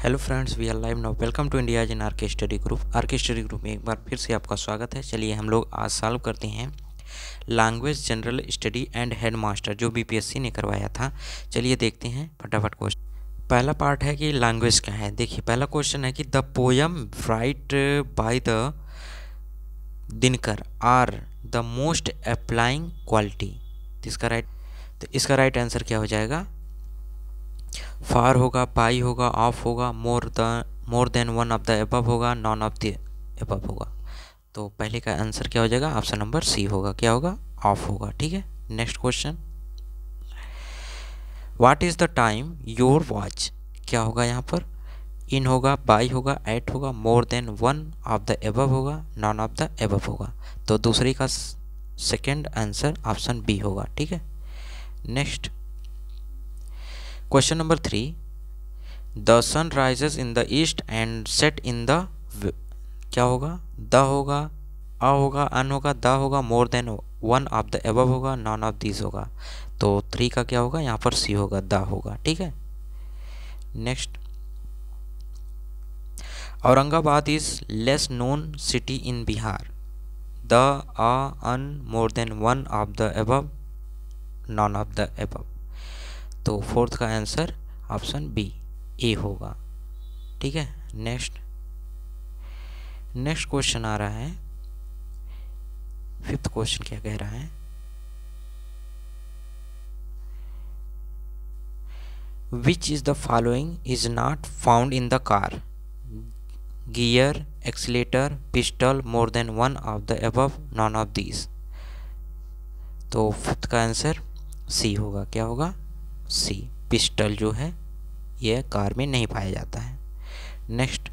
Hello friends, we are live now. Welcome to India in R K study group. R K study group में एक बार फिर से आपका स्वागत है। चलिए हम लोग आज सॉल्व करते हैं language general study and head master जो बीपीएससी ने करवाया था। चलिए देखते हैं फटाफट क्वेश्चन। पहला पार्ट है कि लैंग्वेज क्या है। देखिए पहला क्वेश्चन है कि the poem write by the Dinkar are the most applying quality. तो इसका राइट आंसर क्या हो जाएगा? फार होगा, बाई होगा, ऑफ होगा, मोर than one of the above होगा, नॉन ऑफ द एबव होगा। तो पहले का आंसर क्या हो जाएगा? ऑप्शन नंबर सी होगा। क्या होगा? ऑफ होगा। ठीक है, next question. What is the time your watch? क्या होगा यहाँ पर? इन होगा, बाई होगा, एट होगा, मोर than one of the above होगा, नॉन ऑफ द एबव होगा। तो दूसरी का सेकेंड आंसर ऑप्शन बी होगा। ठीक है, next question number 3। The sun rises in the east and set in the, क्या होगा? द होगा, अ होगा, अन होगा, द होगा, मोर than one of the above होगा, नॉन ऑफ दिस होगा। तो 3 का क्या होगा? यहाँ पर सी होगा, द होगा। ठीक है, next. Aurangabad is less known city in Bihar. The, a, an, more than one of the above, none of the above. तो फोर्थ का आंसर ऑप्शन बी ए होगा। ठीक है, नेक्स्ट क्वेश्चन आ रहा है। फिफ्थ क्वेश्चन क्या कह रहा है? विच is the following is not found in the car? Gear, accelerator, pistol, more than one of the above, none of these. तो फिफ्थ का आंसर सी होगा। क्या होगा? सी, पिस्टल जो है यह कार में नहीं पाया जाता है। Next,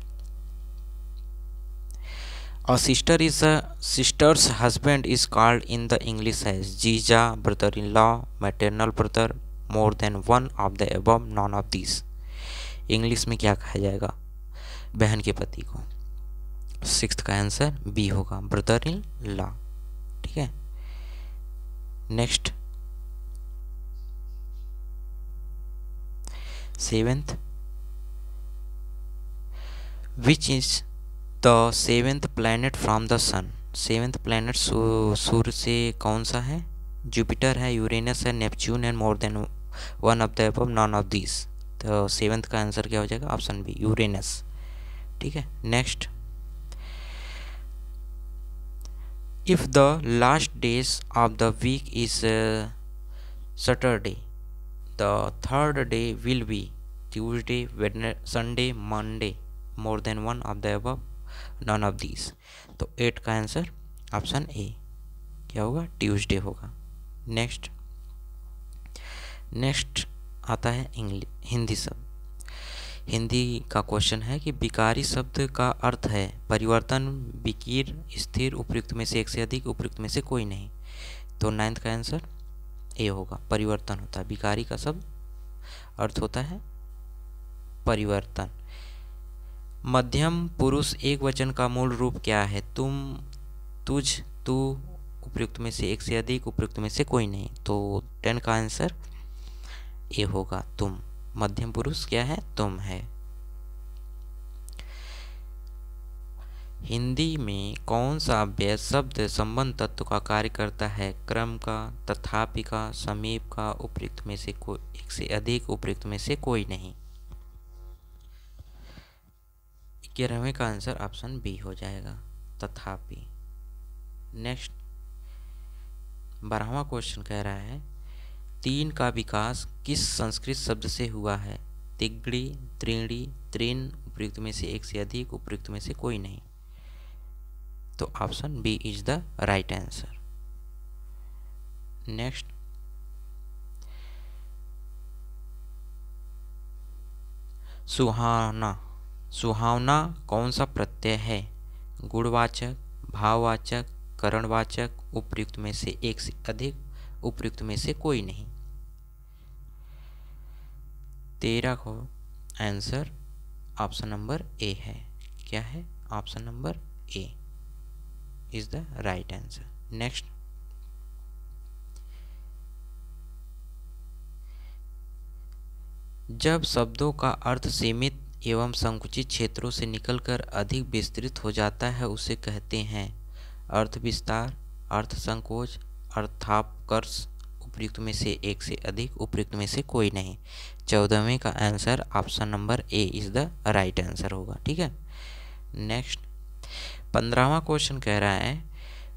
a sister is a sister's husband is called in the English as जीजा, brother-in-law, maternal brother, more than one of the above, none of these। English में क्या कहा जाएगा बहन के पति को? सिक्स्थ का आंसर बी होगा, ब्रदर इन लॉ। ठीक है, next seventh. Which is the seventh planet from the sun? Seventh planet सूर्य से कौन सा है? जुपिटर है, यूरेनस है, नेपच्यून है, more than one of the above, none of this. तो सेवेंथ का आंसर क्या हो जाएगा? Option B, Uranus. ठीक है, next. If the last days of the week is Saturday, the third day will be Tuesday, Sunday, Monday, more than one of the above, none of these. तो 8 का answer option A क्या होगा? Tuesday होगा। Next आता है हिंदी शब्द। हिंदी का question है कि विकारी शब्द का अर्थ है परिवर्तन, विकीर, स्थिर, उपयुक्त में से एक से अधिक, उपयुक्त में से कोई नहीं। तो 9th का आंसर ए होगा, परिवर्तन होता है। विकारी का शब्द अर्थ होता है परिवर्तन। मध्यम पुरुष एक वचन का मूल रूप क्या है? तुम, तुझ, तू, उपयुक्त में से एक से अधिक, उपयुक्त में से कोई नहीं। तो 10 का आंसर ए होगा, तुम। मध्यम पुरुष क्या है? तुम है। हिंदी में कौन सा अव्यय शब्द संबंध तत्व का कार्य करता है? क्रम का, तथापि का, समीप का, उपयुक्त में से कोई एक से अधिक, उपयुक्त में से कोई नहीं। 11वें का आंसर ऑप्शन बी हो जाएगा, तथापि। नेक्स्ट 12वां क्वेश्चन कह रहा है 3 का विकास किस संस्कृत शब्द से हुआ है? तिगड़ी, त्रिणी, त्रिन, उपयुक्त में से एक से अधिक, उपयुक्त में से कोई नहीं। तो option B is the right answer. Next, सुहावना। सुहावना कौन सा प्रत्यय है? गुणवाचक, भाववाचक, करणवाचक, उपयुक्त में से एक से अधिक, उपयुक्त में से कोई नहीं। 13 को आंसर ऑप्शन नंबर ए है। क्या है? Option number A is the right answer. Next, जब शब्दों का अर्थ सीमित एवं संकुचित क्षेत्रों से निकलकर अधिक विस्तृत हो जाता है उसे कहते हैं अर्थ विस्तार, अर्थ संकोच, अर्थापकर्ष। उपयुक्त में से एक से अधिक, उपयुक्त में से कोई नहीं। 14वें का answer option number A is the right answer होगा। ठीक है, नेक्स्ट 15वां क्वेश्चन कह रहा है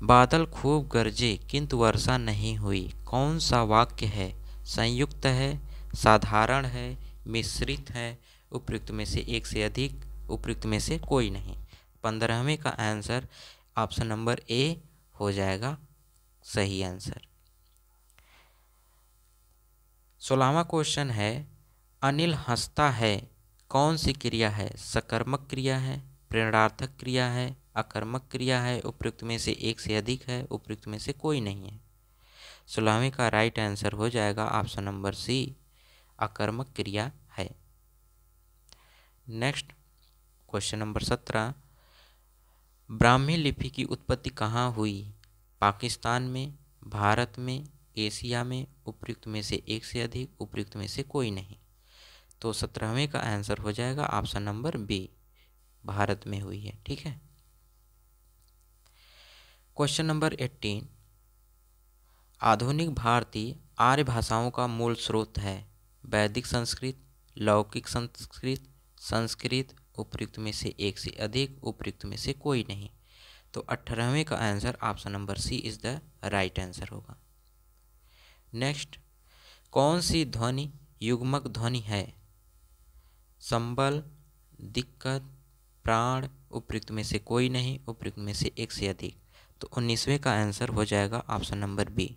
बादल खूब गरजे किंतु वर्षा नहीं हुई, कौन सा वाक्य है? संयुक्त है, साधारण है, मिश्रित है। उपयुक्त में से एक से अधिक, उपयुक्त में से कोई नहीं। 15वें का आंसर ऑप्शन नंबर ए हो जाएगा सही आंसर। 16वां क्वेश्चन है अनिल हंसता है, कौन सी क्रिया है? सकर्मक क्रिया है, प्रेरणार्थक क्रिया है, अकर्मक क्रिया है। उपयुक्त में से एक से अधिक है, उपयुक्त में से कोई नहीं है। 16वें का राइट आंसर हो जाएगा ऑप्शन नंबर सी, अकर्मक क्रिया है। नेक्स्ट क्वेश्चन नंबर 17 ब्राह्मी लिपि की उत्पत्ति कहाँ हुई? पाकिस्तान में, भारत में, एशिया में। उपयुक्त में से एक से अधिक, उपयुक्त में से कोई नहीं। तो 17वें का आंसर हो जाएगा ऑप्शन नंबर बी, भारत में हुई है। ठीक है, क्वेश्चन नंबर 18 आधुनिक भारतीय आर्य भाषाओं का मूल स्रोत है? वैदिक संस्कृत, लौकिक संस्कृत, संस्कृत। उपयुक्त में से एक से अधिक, उपयुक्त में से कोई नहीं। तो 18वें का answer option number C is the right answer होगा। नेक्स्ट कौन सी ध्वनि युग्मक ध्वनि है? संबल, दिक्कत, प्राण। उपयुक्त में से कोई नहीं, उपयुक्त में से एक से अधिक। तो 19वें का आंसर हो जाएगा ऑप्शन नंबर बी,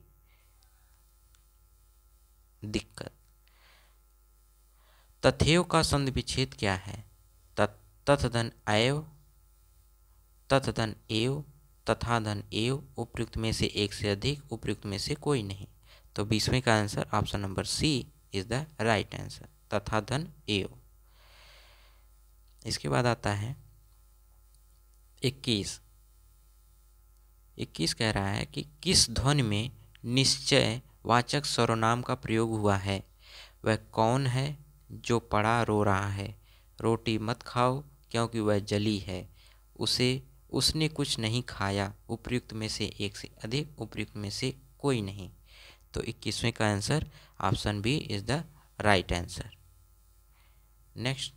दिक्कत। तथेव का संधि विच्छेद क्या है? तथ धन एव, तथ धन एव, तथा धन एव। उपयुक्त में से एक से अधिक, उपयुक्त में से कोई नहीं। तो 20वें का answer option number C is the right answer, तथा धन एव। इसके बाद आता है 21 कह रहा है कि किस ध्वनि में निश्चय वाचक सर्वनाम का प्रयोग हुआ है? वह कौन है जो पड़ा रो रहा है? रोटी मत खाओ क्योंकि वह जली है, उसने कुछ नहीं खाया। उपयुक्त में से एक से अधिक, उपयुक्त में से कोई नहीं। तो 21वें का answer option B is the right answer. Next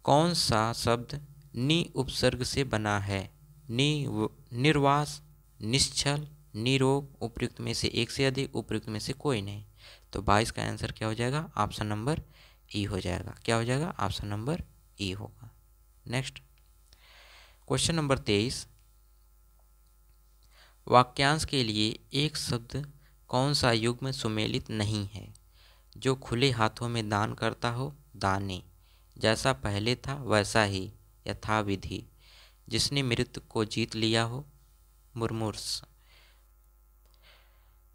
कौन सा शब्द नि उपसर्ग से बना है? निर्वास, निश्चल, निरोग। उपयुक्त में से एक से अधिक, उपयुक्त में से कोई नहीं। तो 22 का आंसर क्या हो जाएगा? ऑप्शन नंबर ई हो जाएगा। क्या हो जाएगा? ऑप्शन नंबर ई होगा। नेक्स्ट क्वेश्चन नंबर 23 वाक्यांश के लिए एक शब्द कौन सा युग्म सुमेलित नहीं है? जो खुले हाथों में दान करता हो, दाने। जैसा पहले था वैसा ही, यथाविधि। जिसने मृत्यु को जीत लिया हो, मुर्मूर्ष।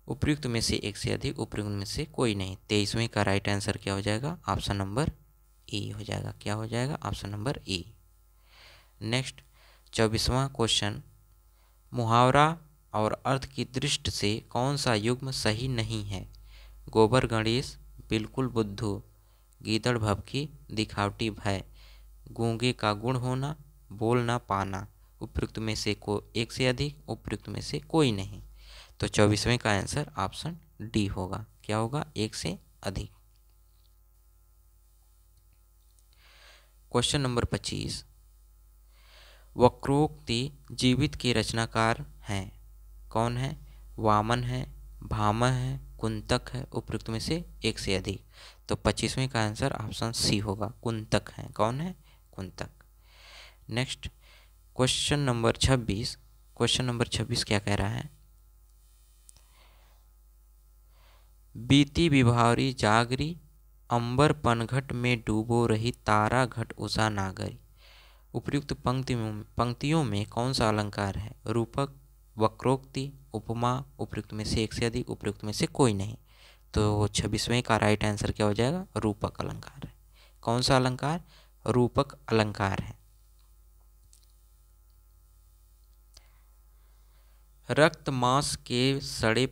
उपयुक्त में से एक से अधिक, उपयुक्त में से कोई नहीं। 23वें का राइट आंसर क्या हो जाएगा? ऑप्शन नंबर ई हो जाएगा। क्या हो जाएगा? Option number E. नेक्स्ट 24वां क्वेश्चन मुहावरा और अर्थ की दृष्टि से कौन सा युग्म सही नहीं है? गोबर गणेश, बिल्कुल बुद्धू, गीदड़ भभकी, दिखावटी भय, गूंगे का गुण होना, बोल ना पाना। उपयुक्त में से को एक से अधिक, उपयुक्त में से कोई नहीं। तो 24वें का आंसर ऑप्शन डी होगा। क्या होगा? एक से अधिक। क्वेश्चन नंबर 25 वक्रोक्ति जीवित के रचनाकार हैं? कौन है? वामन है, भामह है, कुंतक है। उपयुक्त में से एक से अधिक। तो 25वें का आंसर ऑप्शन सी होगा, कुंतक है। कौन है? कुंतक। नेक्स्ट क्वेश्चन नंबर 26 क्या कह रहा है? बीती विभावरी जागरी, अंबर पनघट में डूबो रही, तारा घट उषा नागरी। उपयुक्त पंक्तियों में कौन सा अलंकार है? रूपक, वक्रोक्ति, उपमा। उपयुक्त में से एक से अधिक, उपयुक्त में से कोई नहीं। तो 26वें का राइट आंसर क्या हो जाएगा? रूपक अलंकार है। कौन सा अलंकार? रूपक अलंकार है। रक्त मांस के सड़े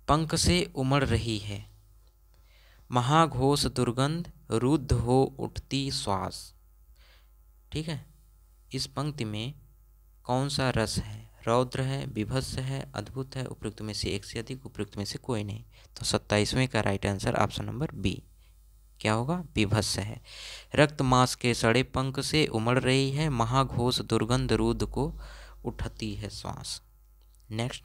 पंख से उमड़ रही है, महाघोष दुर्गंध रुद्ध हो उठती श्वास। ठीक है, इस पंक्ति में कौन सा रस है? रौद्र है, विभत्स है, अद्भुत है, उपयुक्त में से एक से अधिक, उपयुक्त में से कोई नहीं। तो 27वें का right answer option number B क्या होगा? विभत्स है। रक्त मांस के सड़े पंख से उमड़ रही है, महाघोष दुर्गंध रुद्ध को उठती है श्वास। नेक्स्ट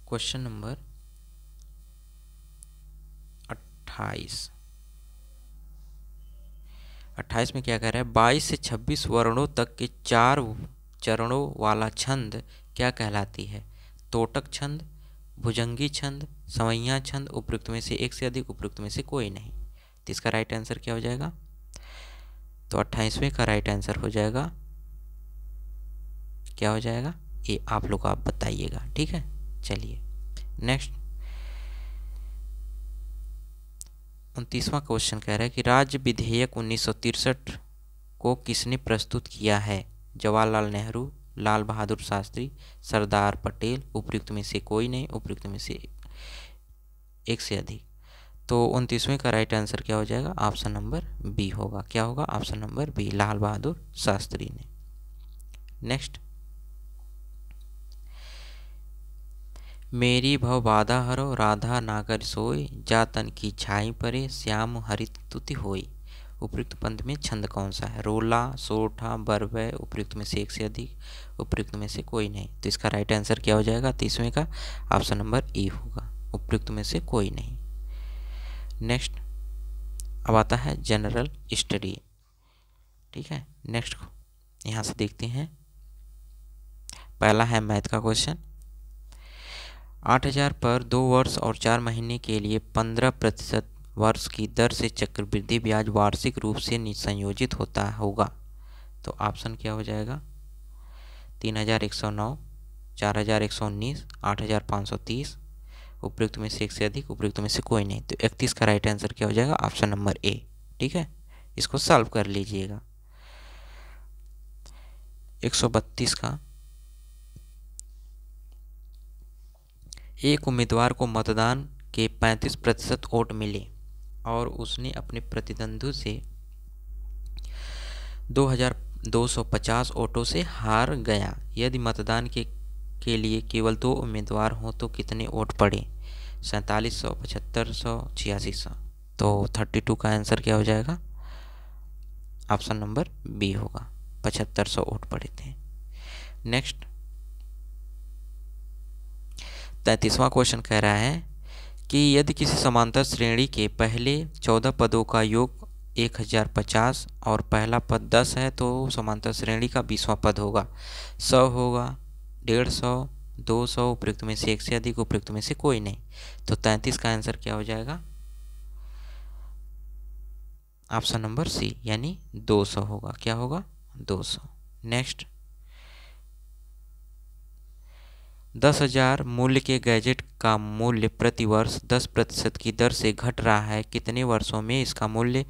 क्वेश्चन नंबर 28 में क्या कह रहा है? 22 से 26 वर्णों तक के 4 चरणों वाला छंद क्या कहलाती है? तोटक छंद, भुजंगी छंद, सवैया छंद, उपयुक्त में से एक से अधिक, उपयुक्त में से कोई नहीं। तो इसका राइट आंसर क्या हो जाएगा? तो 28वें का राइट आंसर हो जाएगा, क्या हो जाएगा? ये आप लोग आप बताइएगा। ठीक है, चलिए नेक्स्ट 29वां क्वेश्चन कह रहा है कि राज्य विधेयक 1963 को किसने प्रस्तुत किया है? जवाहरलाल नेहरू, लाल बहादुर शास्त्री, सरदार पटेल, उपयुक्त में से कोई नहीं, उपयुक्त में से एक से अधिक। तो 29वें का राइट आंसर क्या हो जाएगा? ऑप्शन नंबर बी होगा। क्या होगा? Option number B, Lal Bahadur Shastri ने। नेक्स्ट मेरी भव बाधा हरो राधा नागर सोई, जा तन की छाई परे श्याम हरित तुति होई। उपयुक्त पंथ में छंद कौन सा है? रोला, सोठा, बरवय, उपयुक्त में से एक से अधिक, उपयुक्त में से कोई नहीं। तो इसका राइट आंसर क्या हो जाएगा? 30वें का ऑप्शन नंबर ई होगा, उपयुक्त में से कोई नहीं। नेक्स्ट अब आता है जनरल स्टडी। ठीक है, नेक्स्ट यहाँ से देखते हैं। पहला है मैथ का क्वेश्चन। 8000 पर 2 वर्ष और 4 महीने के लिए 15% वर्ष की दर से चक्रवृद्धि ब्याज वार्षिक रूप से संयोजित होता होगा। तो ऑप्शन क्या हो जाएगा? 3109, 4119, 8530, उपयुक्त में से एक से अधिक, उपयुक्त में से कोई नहीं। तो 31 का राइट आंसर क्या हो जाएगा? Option number A. ठीक है, इसको सॉल्व कर लीजिएगा। 132 का, एक उम्मीदवार को मतदान के 35% वोट मिले और उसने अपने प्रतिद्वंदी से 2250 वोटों से हार गया। यदि मतदान के लिए केवल 2 उम्मीदवार हों तो कितने वोट पड़े? 4700, 7500, 8600। तो 32 का आंसर क्या हो जाएगा? ऑप्शन नंबर बी होगा, 7500 वोट पड़े थे। नेक्स्ट 33वां क्वेश्चन कह रहा है कि यदि किसी समांतर श्रेणी के पहले 14 पदों का योग 1050 और पहला पद 10 है तो समांतर श्रेणी का 20वां पद होगा 100 होगा, 150, 200, उपयुक्त में से एक से अधिक, उपयुक्त में से कोई नहीं। तो 33 का आंसर क्या हो जाएगा? ऑप्शन नंबर सी यानी 200 होगा। क्या होगा? 200। नेक्स्ट 10,000 मूल्य के गैजेट का मूल्य प्रति वर्ष 10% की दर से घट रहा है। कितने वर्षों में इसका मूल्य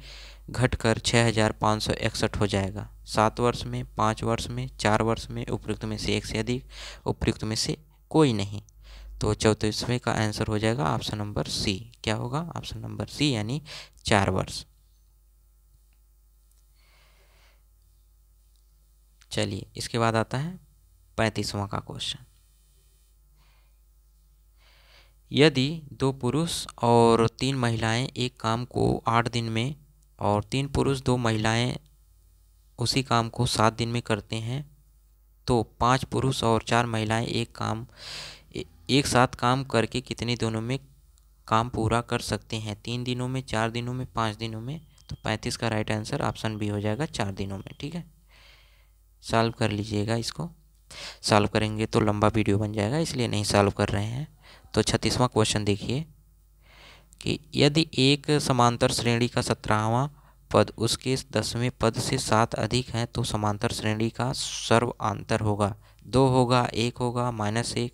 घटकर 6,561 हो जाएगा? 7 वर्ष में, 5 वर्ष में, 4 वर्ष में, उपयुक्त में से एक से अधिक, उपयुक्त में से कोई नहीं। तो 34वें का आंसर हो जाएगा ऑप्शन नंबर सी। क्या होगा? ऑप्शन नंबर सी यानी 4 वर्ष। चलिए इसके बाद आता है 35वां का क्वेश्चन। यदि 2 पुरुष और 3 महिलाएं एक काम को 8 दिन में और 3 पुरुष 2 महिलाएं उसी काम को 7 दिन में करते हैं तो 5 पुरुष और 4 महिलाएं एक साथ काम करके कितने दिनों में काम पूरा कर सकते हैं? 3 दिनों में, 4 दिनों में, 5 दिनों में। तो 35 का राइट आंसर ऑप्शन बी हो जाएगा, 4 दिनों में। ठीक है, सॉल्व कर लीजिएगा। इसको सॉल्व करेंगे तो लंबा वीडियो बन जाएगा, इसलिए नहीं सॉल्व कर रहे हैं। तो 36वां क्वेश्चन देखिए कि यदि एक समांतर श्रेणी का 17वां पद उसके 10वें पद से 7 अधिक है तो समांतर श्रेणी का सर्वांतर होगा 2 होगा, 1 होगा, -1,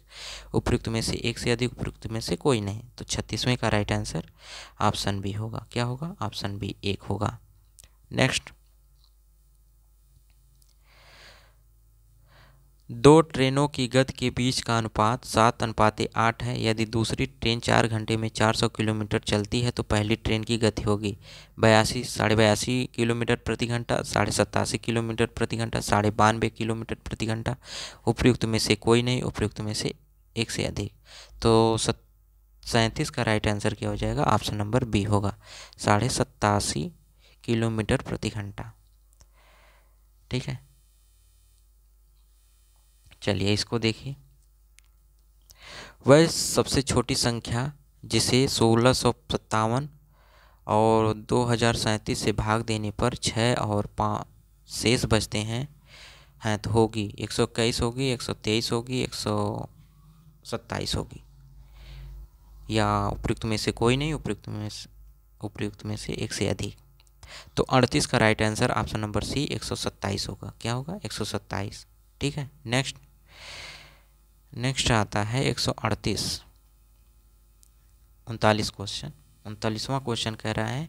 उपयुक्त में से एक से अधिक, उपयुक्त में से कोई नहीं। तो 36वें का राइट आंसर ऑप्शन बी होगा। क्या होगा? ऑप्शन बी 1 होगा। नेक्स्ट दो ट्रेनों की गति के बीच का अनुपात 7:8 है। यदि दूसरी ट्रेन 4 घंटे में 400 किलोमीटर चलती है तो पहली ट्रेन की गति होगी 82 किलोमीटर प्रति घंटा, 87 किलोमीटर प्रति घंटा, 92 किलोमीटर प्रति घंटा। उपयुक्त में से कोई नहीं, उपयुक्त में से एक से अधिक। तो 37 का राइट आंसर क्या हो जाएगा? ऑप्शन नंबर बी होगा, 87.5 किलोमीटर प्रति घंटा। ठीक है, चलिए इसको देखिए। वह सबसे छोटी संख्या जिसे 1657 और 2037 से भाग देने पर 6 और 5 शेष बचते हैं तो होगी 121 होगी, 123 होगी, 127 होगी, या उपयुक्त में से कोई नहीं, उपयुक्त में से एक से अधिक। तो 38 का right answer option number C 127 होगा। क्या होगा? 127। ठीक है, नेक्स्ट आता है 138, 39 क्वेश्चन। 39वां क्वेश्चन कह रहा है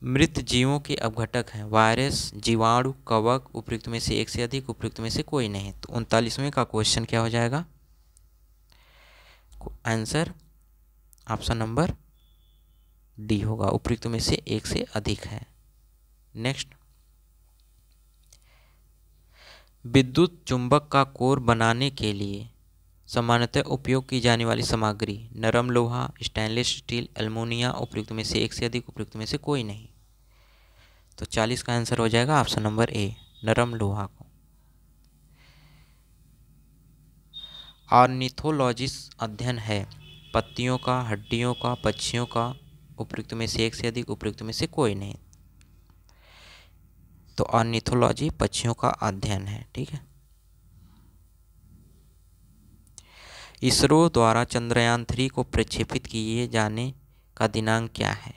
मृत जीवों के अपघटक हैं वायरस, जीवाणु, कवक। उपयुक्त में से एक से अधिक, उपयुक्त में से कोई नहीं। तो 39वें का क्वेश्चन क्या हो जाएगा? आंसर ऑप्शन नंबर डी होगा, उपयुक्त में से एक से अधिक है। नेक्स्ट, विद्युत चुंबक का कोर बनाने के लिए सामान्यतः उपयोग की जाने वाली सामग्री नरम लोहा, स्टेनलेस स्टील, एल्युमिनियम। उपयुक्त में से एक से अधिक, उपयुक्त में से कोई नहीं। तो 40 का आंसर हो जाएगा ऑप्शन नंबर ए, नरम लोहा को। ऑर्निथोलॉजिस्ट अध्ययन है पत्तियों का, हड्डियों का, पक्षियों का। उपयुक्त में से एक से अधिक, उपयुक्त में से कोई नहीं। तो ऑर्निथोलॉजी पक्षियों का अध्ययन है। ठीक है, इसरो द्वारा चंद्रयान 3 को प्रक्षेपित किए जाने का दिनांक क्या है?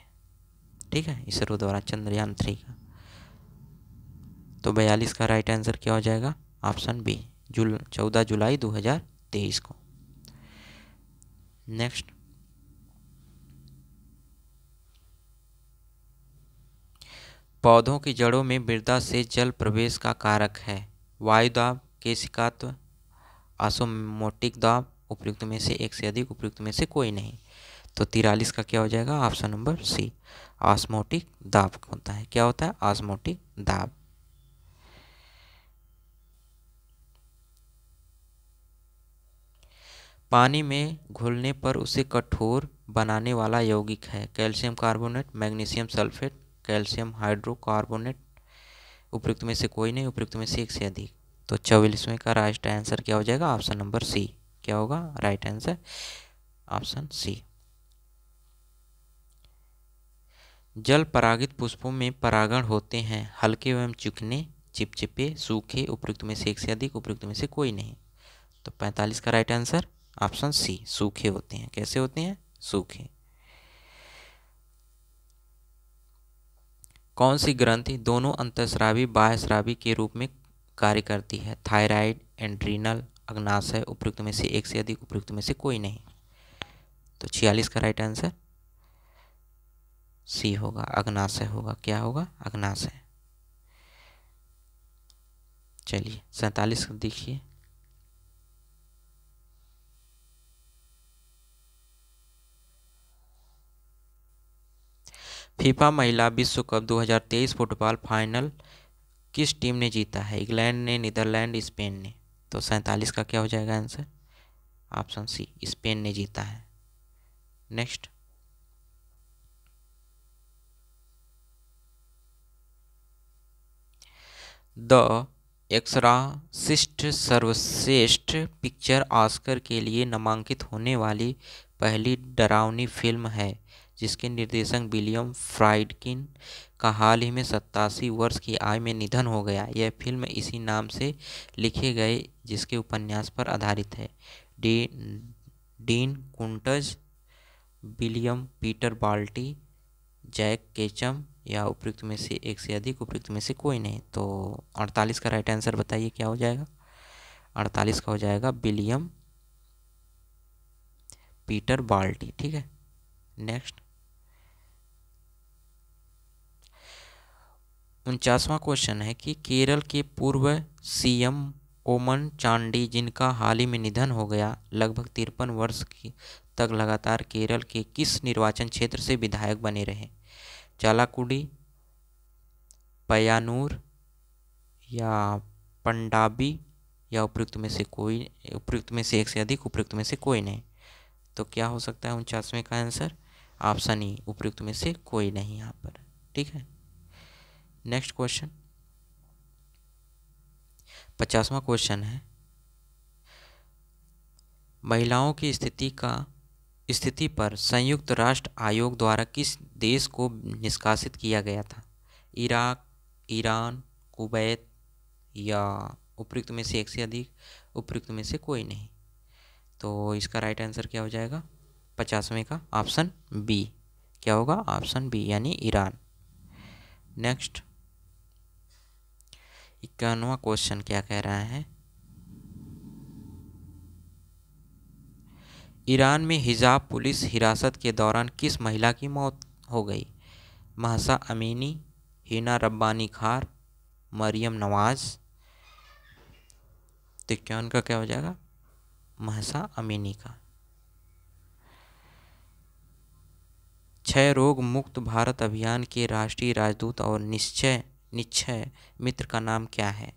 ठीक है, इसरो द्वारा चंद्रयान 3 का। तो 42 का राइट आंसर क्या हो जाएगा? ऑप्शन बी, 14 जुलाई 2023 को। नेक्स्ट, पौधों की जड़ों में मृदा से जल प्रवेश का कारक है वायु दाब, केशिकात्व, ऑस्मोटिक दाब। उपयुक्त में से एक से अधिक, उपयुक्त में से कोई नहीं। तो 43 का क्या हो जाएगा? ऑप्शन नंबर सी, ऑस्मोटिक दाब होता है। क्या होता है? ऑस्मोटिक दाब। पानी में घुलने पर उसे कठोर बनाने वाला यौगिक है calcium carbonate, magnesium sulphate, calcium hydrocarbonate. उपयुक्त में से कोई नहीं, उपयुक्त में से एक से अधिक। तो 44वें का राइट आंसर क्या हो जाएगा? Option number C. क्या होगा राइट आंसर? Option C. जल परागित पुष्पों में परागण होते हैं हल्के एवं चिकने, चिपचिपे, सूखे। उपयुक्त में से एक से अधिक, उपयुक्त में से कोई नहीं। तो 45 का राइट आंसर ऑप्शन सी, सूखे होते हैं। कैसे होते हैं? सूखे। कौन सी ग्रंथि दोनों अंतःस्रावी बाह्यस्रावी के रूप में कार्य करती है? थायराइड, एड्रीनल, अग्नाशय। उपयुक्त में से एक से अधिक, उपयुक्त में से कोई नहीं। तो 46 का राइट आंसर सी होगा, अग्नाशय होगा। क्या होगा? अग्नाशय। चलिए 47 देखिए। फीफा महिला विश्व कप 2023 फुटबॉल फाइनल किस टीम ने जीता है? इंग्लैंड ने, नीदरलैंड, स्पेन ने। तो 47 का क्या हो जाएगा आंसर? ऑप्शन सी, स्पेन ने जीता है। नेक्स्ट, द एक्सॉर्सिस्ट सर्वश्रेष्ठ पिक्चर ऑस्कर के लिए नामांकित होने वाली पहली डरावनी फिल्म है जिसके निर्देशक विलियम फ्राइडकिन का हाल ही में 87 वर्ष की आयु में निधन हो गया। यह फिल्म इसी नाम से लिखे गए जिसके उपन्यास पर आधारित है। डीन कुंटज, विलियम पीटर बाल्टी, जैक केचम, या उपयुक्त में से एक से अधिक, उपयुक्त में से कोई नहीं। तो 48 का राइट आंसर बताइए क्या हो जाएगा? 48 का हो जाएगा विलियम पीटर बाल्टी। ठीक है, नेक्स्ट 49वां क्वेश्चन है कि केरल के पूर्व सीएम ओमन चांडी, जिनका हाल ही में निधन हो गया, लगभग 53 वर्ष की तक लगातार केरल के किस निर्वाचन क्षेत्र से विधायक बने रहे? चालाकुडी, पय्यानूर या पंडाबी या उपयुक्त में से कोई, उपयुक्त में से एक से अधिक, उपयुक्त में से कोई नहीं। तो क्या हो सकता है 49वें का आंसर? ऑप्शन ई, उपयुक्त में से कोई नहीं यहाँ पर। ठीक है, नेक्स्ट क्वेश्चन 50वां क्वेश्चन है, महिलाओं की स्थिति पर संयुक्त राष्ट्र आयोग द्वारा किस देश को निष्कासित किया गया था? इराक, ईरान, कुवैत या उपयुक्त में से एक से अधिक, उपयुक्त में से कोई नहीं। तो इसका राइट आंसर क्या हो जाएगा 50वें का? Option B. क्या होगा? ऑप्शन बी, यानी ईरान। नेक्स्ट 51वां क्वेश्चन क्या कह रहा है, ईरान में हिजाब पुलिस हिरासत के दौरान किस महिला की मौत हो गई? महसा अमीनी, हिना रब्बानी खार, मरियम नवाज। तो 51 का क्या हो जाएगा? महसा अमीनी का। क्षय रोग मुक्त भारत अभियान के राष्ट्रीय राजदूत और निश्चय मित्र का नाम क्या है?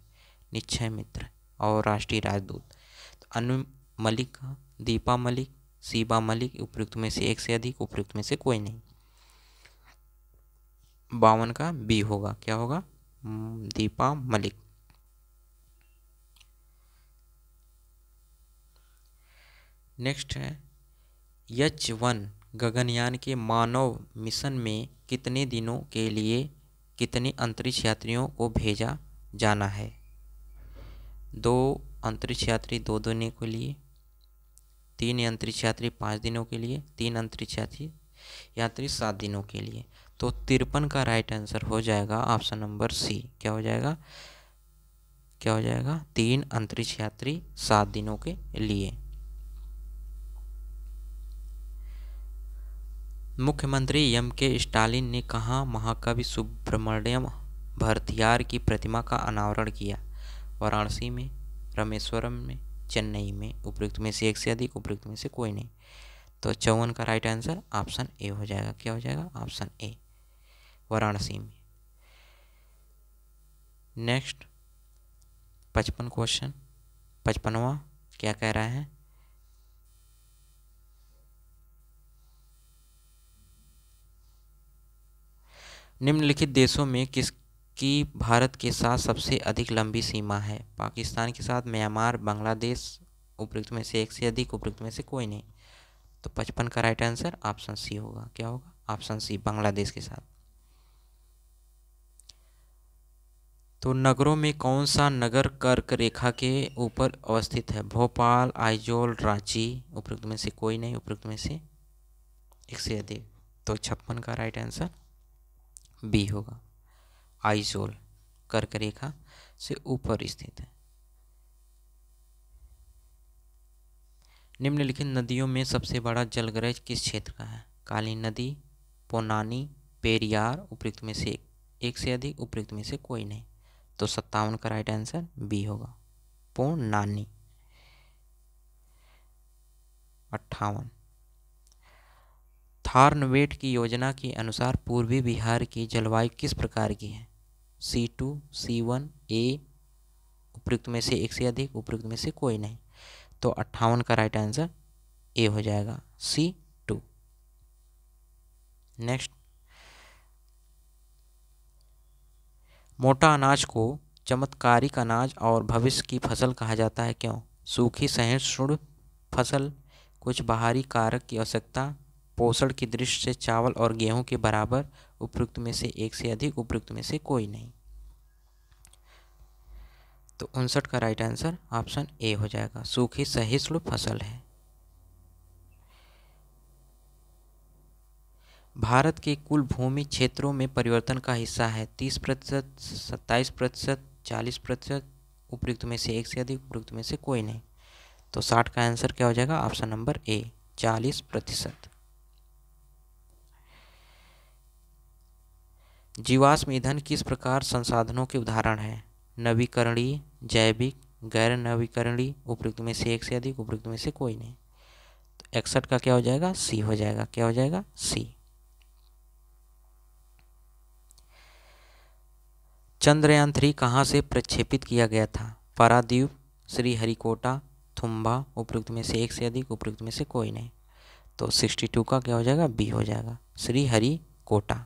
निश्चय मित्र और राष्ट्रीय राजदूत तो अनु मलिक, दीपा मलिक, सीबा मलिक, उपयुक्त में से एक से अधिक, उपयुक्त में से कोई नहीं। 52 का बी होगा। क्या होगा? दीपा मलिक। नेक्स्ट है, H1 गगनयान के मानव मिशन में कितने दिनों के लिए कितने अंतरिक्ष यात्रियों को भेजा जाना है? 2 अंतरिक्ष यात्री 2 दिनों के लिए, 3 अंतरिक्ष यात्री 5 दिनों के लिए, 3 अंतरिक्ष यात्री 7 दिनों के लिए। तो 53 का राइट आंसर हो जाएगा ऑप्शन नंबर सी। क्या हो जाएगा? क्या हो जाएगा? 3 अंतरिक्ष यात्री 7 दिनों के लिए। मुख्यमंत्री एम.के. स्टालिन ने कहाँ महाकवि सुब्रमण्यम भारतियार की प्रतिमा का अनावरण किया? वाराणसी में, रामेश्वरम में, चेन्नई में, उपयुक्त में से एक से अधिक, उपयुक्त में से कोई नहीं। तो 54 का राइट आंसर ऑप्शन ए हो जाएगा। क्या हो जाएगा? ऑप्शन ए, वाराणसी में। नेक्स्ट 55 क्वेश्चन, 55वां क्या कह रहा है, निम्नलिखित देशों में किसकी भारत के साथ सबसे अधिक लंबी सीमा है? पाकिस्तान के साथ, म्यांमार, बांग्लादेश, उपयुक्त में से एक से अधिक, उपयुक्त में से कोई नहीं। तो 55 का राइट आंसर ऑप्शन सी होगा। क्या होगा? ऑप्शन सी, बांग्लादेश के साथ। तो नगरों में कौन सा नगर कर्क रेखा के ऊपर अवस्थित है? भोपाल, आइजोल, रांची, उपयुक्त में से कोई नहीं, उपयुक्त में से एक से अधिक। तो 56 का राइट आंसर बी होगा, आइजोल कर्क रेखा से ऊपर स्थित है। निम्नलिखित नदियों में सबसे बड़ा जलग्रह किस क्षेत्र का है? काली नदी, पोनानी, पेरियार, उपयुक्त में से एक से अधिक, उपयुक्त में से कोई नहीं। तो 57 का राइट आंसर बी होगा, पोनानी। 58 थारनवेट की योजना के अनुसार पूर्वी बिहार की जलवायु किस प्रकार की है? C2, C1, ए, उपयुक्त में से एक से अधिक, उपयुक्त में से कोई नहीं। तो 58 का राइट आंसर ए हो जाएगा, C2। नेक्स्ट, मोटा अनाज को चमत्कारिक अनाज और भविष्य की फसल कहा जाता है, क्यों? सूखी सहिष्णु फसल, कुछ बाहरी कारक की आवश्यकता, पोषण की दृष्टि से चावल और गेहूं के बराबर, उपयुक्त में से एक से अधिक, उपयुक्त में से कोई नहीं। तो 59 का राइट आंसर ऑप्शन ए हो जाएगा, सूखी सहिष्णु फसल है। भारत के कुल भूमि क्षेत्रों में परिवर्तन का हिस्सा है 30%, 27%, 40%, उपयुक्त में से एक से अधिक, उपयुक्त में से कोई नहीं। तो 60 का आंसर क्या हो जाएगा? Option number A, 40%। जीवाश्म ईंधन किस प्रकार संसाधनों के उदाहरण है? नवीकरणीय, जैविक, गैर नवीकरणीय उपयुक्त में से एक से अधिक, उपयुक्त में से कोई नहीं। तो 61 का क्या हो जाएगा? सी हो जाएगा। क्या हो जाएगा? सी। चंद्रयान 3 कहाँ से प्रक्षेपित किया गया था? पारादीप, श्रीहरिकोटा, थुम्बा, उपयुक्त में से एक से अधिक, उपयुक्त में से कोई नहीं। तो 62 का क्या हो जाएगा? बी हो जाएगा, श्रीहरिकोटा।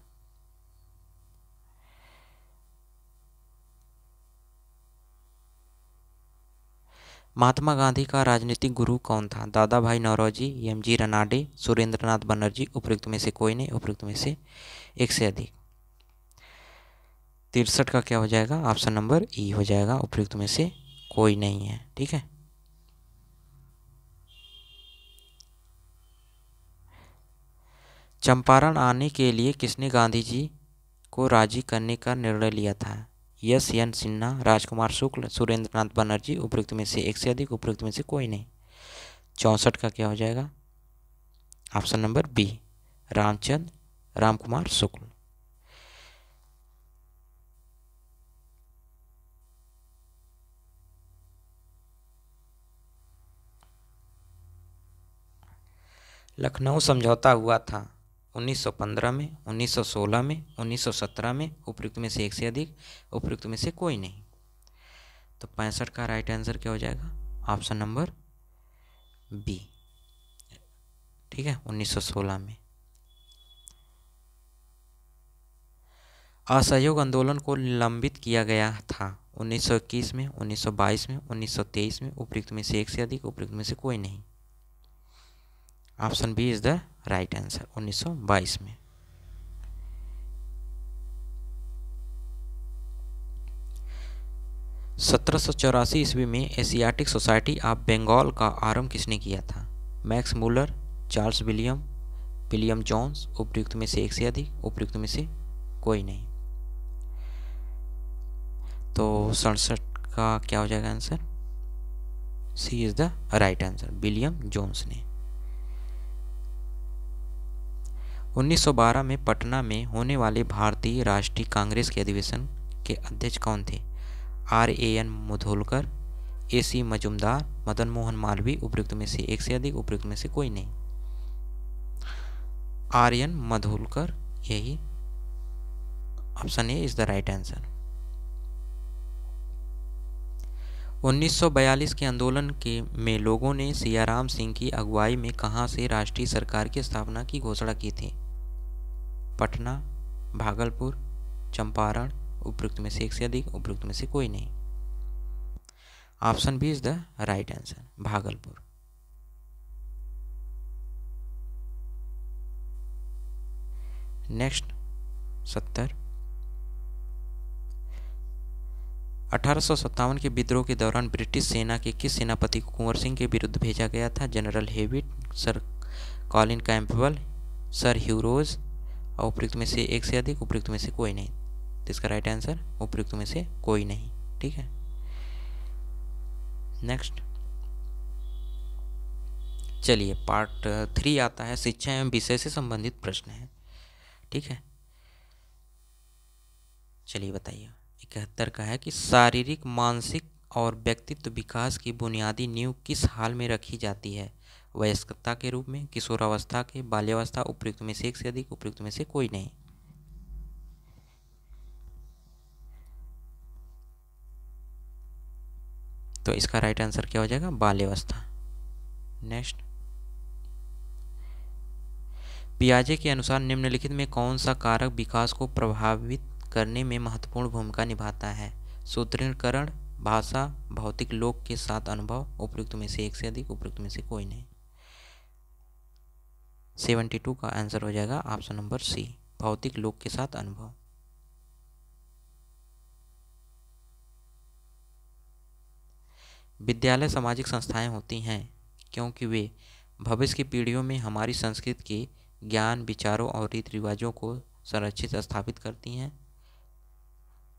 महात्मा गांधी का राजनीतिक गुरु कौन था? दादा भाई नौरोजी, एम.जी. रनाडे, सुरेंद्रनाथ बनर्जी, उपयुक्त में से कोई नहीं, उपयुक्त में से एक से अधिक। 63 का क्या हो जाएगा? ऑप्शन नंबर ई हो जाएगा, उपयुक्त में से कोई नहीं है। ठीक है। चंपारण आने के लिए किसने गांधी जी को राजी करने का निर्णय लिया था? यस एन सिन्हा, राजकुमार शुक्ल, सुरेंद्रनाथ बनर्जी, उपयुक्त में से एक से अधिक, उपयुक्त में से कोई नहीं। 64 का क्या हो जाएगा? ऑप्शन नंबर बी, रामकुमार शुक्ल। लखनऊ समझौता हुआ था 1915 में, 1916 में, 1917 में, उपयुक्त में से एक से अधिक, उपयुक्त में से कोई नहीं। तो 65 का राइट आंसर क्या हो जाएगा? Option number B. ठीक है, 1916 में। असहयोग आंदोलन को निलंबित किया गया था 1921 में, 1922 में, 1923 में, उपयुक्त में से एक से अधिक, उपयुक्त में से कोई नहीं। Option B is the right answer, 1922 में। (1784) ईस्वी में एशियाटिक सोसाइटी ऑफ बंगाल का आरंभ किसने किया था? Max Muller, Charles William Jones, उपयुक्त में से एक से अधिक, उपयुक्त में से कोई नहीं। तो 67 का क्या हो जाएगा answer? C is the right answer, William Jones ने। 1912 में पटना में होने वाले भारतीय राष्ट्रीय कांग्रेस के अधिवेशन के अध्यक्ष कौन थे? R.A.N. मुधोलकर, A.C. मजुमदार, मदन मोहन मालवीय, उपयुक्त में से एक से अधिक, उपयुक्त में से कोई नहीं। R.N. मुधोलकर, यही option A is the right answer. 1942 के आंदोलन में लोगों ने सियाराम सिंह की अगुवाई में कहां से राष्ट्रीय सरकार की स्थापना की घोषणा की थी? पटना, भागलपुर, चंपारण, उपयुक्त में से एक से अधिक, उपयुक्त में से कोई नहीं। Option B is the right answer, Bhagalpur. Next 70। 1857 के विद्रोह के दौरान ब्रिटिश सेना के किस सेनापति को कुंवर सिंह के विरुद्ध भेजा गया था? General Hewitt, sir Colin Campbell, sir Hugh Rose, और उपयुक्त में से एक से अधिक, उपयुक्त में से कोई नहीं। तो इसका राइट आंसर उपयुक्त में से कोई नहीं। ठीक है। नेक्स्ट चलिए पार्ट 3 आता है, शिक्षा एवं विषय से संबंधित प्रश्न है। ठीक है, चलिए बताइए। 71 का है कि शारीरिक, मानसिक और व्यक्तित्व विकास की बुनियादी नींव किस हाल में रखी जाती है? वयस्कता के रूप में, किशोरावस्था के, बाल्यावस्था, उपयुक्त में से एक से अधिक, उपयुक्त में से कोई नहीं। तो इसका राइट आंसर क्या हो जाएगा? बाल्यावस्था। नेक्स्ट, पियाजे के अनुसार निम्नलिखित में कौन सा कारक विकास को प्रभावित करने में महत्वपूर्ण भूमिका निभाता है? सुदृढ़ीकरण, भाषा, भौतिक लोक के साथ अनुभव, उपयुक्त में से एक से अधिक, उपयुक्त में से कोई नहीं। 72 का आंसर हो जाएगा ऑप्शन नंबर सी, भौतिक लोक के साथ अनुभव। विद्यालय सामाजिक संस्थाएं होती हैं क्योंकि वे भविष्य की पीढ़ियों में हमारी संस्कृति के ज्ञान, विचारों और रीति रिवाजों को संरक्षित स्थापित करती हैं,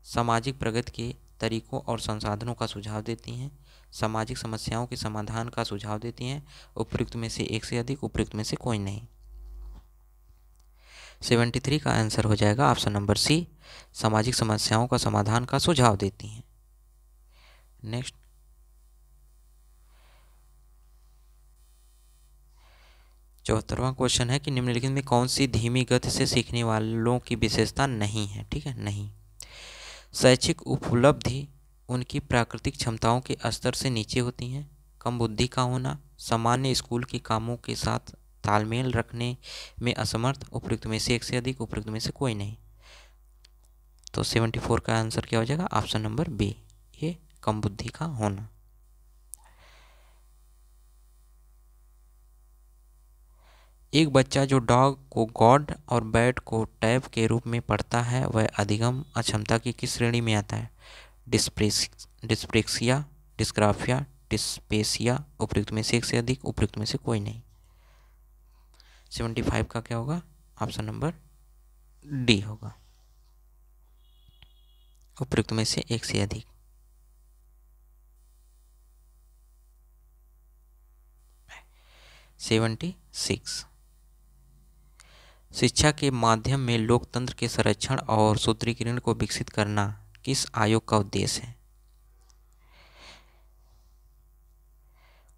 सामाजिक प्रगति के तरीकों और संसाधनों का सुझाव देती हैं, सामाजिक समस्याओं के समाधान का सुझाव देती हैं, उपयुक्त में से एक से अधिक, उपयुक्त में से कोई नहीं। 73 का आंसर हो जाएगा ऑप्शन नंबर सी, सामाजिक समस्याओं का समाधान का सुझाव देती हैं। नेक्स्ट, 74वां क्वेश्चन है कि निम्नलिखित में कौन सी धीमी गति से सीखने वालों की विशेषता नहीं है। ठीक है, नहीं। शैक्षिक उपलब्धि उनकी प्राकृतिक क्षमताओं के स्तर से नीचे होती हैं। कम बुद्धि का होना, सामान्य स्कूल के कामों के साथ तालमेल रखने में असमर्थ। उपयुक्त में से एक से अधिक, उपयुक्त में से कोई नहीं। तो 74 का आंसर क्या हो जाएगा? ऑप्शन नंबर बी, ये कम बुद्धि का होना। एक बच्चा जो डॉग को गॉड और बैट को टैब के रूप में पढ़ता है वह अधिगम अक्षमता की किस श्रेणी में आता है? Dyspraxia, dysgraphia, dyspepsia. उपयुक्त में से एक से अधिक, उपयुक्त में से कोई नहीं। 75 का क्या होगा? ऑप्शन नंबर डी होगा, उपयुक्त में से एक से अधिक। सेवेंटी सिक्स, शिक्षा के माध्यम में लोकतंत्र के संरक्षण और सुदृढ़ीकरण को विकसित करना किस आयोग का उद्देश्य है?